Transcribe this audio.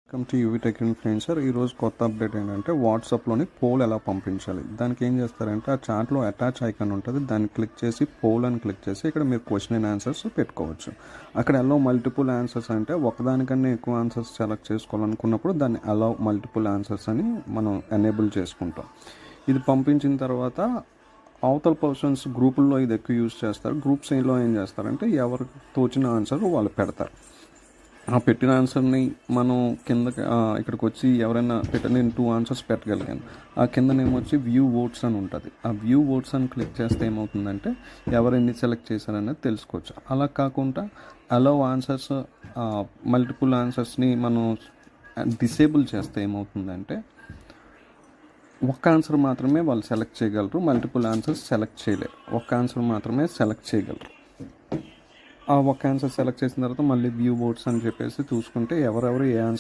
Welcome to UV tech influencer. ఈరోజు కొత్త update ఏంటంటే వాట్సాప్లోని పోల్ ఎలా పంపించాలి. దానికి ఏం చేస్తారంటే ఆ చాట్లో అటాచ్ ఐకాన్ ఉంటుంది, దాన్ని క్లిక్ చేసి పోల్ అని క్లిక్ చేసి ఇక్కడ మీరు క్వశ్చన్ అండ్ ఆన్సర్స్ పెట్టుకోవచ్చు. అక్కడ అలౌ మల్టిపుల్ ఆన్సర్స్ అంటే ఒకదానికన్నా ఎక్కువ ఆన్సర్స్ సెలెక్ట్ చేసుకోవాలనుకున్నప్పుడు దాన్ని అలౌ మల్టిపుల్ ఆన్సర్స్ అని మనం ఎనేబుల్ చేసుకుంటాం. ఇది పంపించిన తర్వాత అవతల పర్సన్స్ గ్రూపుల్లో ఇది ఎక్కువ యూజ్ చేస్తారు. గ్రూప్స్లో ఏం చేస్తారంటే ఎవరికి తోచిన ఆన్సర్ వాళ్ళు పెడతారు. ఆ పెట్టిన ఆన్సర్ని మనం కిందకి ఇక్కడికి వచ్చి ఎవరైనా నేను 2 ఆన్సర్స్ పెట్టగలిగాను. ఆ కిందనేమొచ్చి వ్యూ ఓట్స్ అని ఉంటుంది. ఆ వ్యూ ఓట్స్ అని క్లిక్ చేస్తే ఏమవుతుందంటే ఎవరు ఎన్ని సెలెక్ట్ చేశారనేది తెలుసుకోవచ్చు. అలా కాకుండా అలౌ ఆన్సర్స్ మల్టిపుల్ ఆన్సర్స్ని మనం డిసేబుల్ చేస్తే ఏమవుతుందంటే ఒక్క ఆన్సర్ మాత్రమే వాళ్ళు సెలెక్ట్ చేయగలరు, మల్టిపుల్ ఆన్సర్స్ సెలెక్ట్ చేయలేరు. ఒక్క ఆన్సర్ మాత్రమే సెలెక్ట్ చేయగలరు. ఆ ఒక్క ఆన్సర్ సెలెక్ట్ చేసిన తర్వాత మళ్ళీ వ్యూ ఓట్స్ అని చెప్పేసి చూసుకుంటే ఎవరెవరు ఏ ఆన్సర్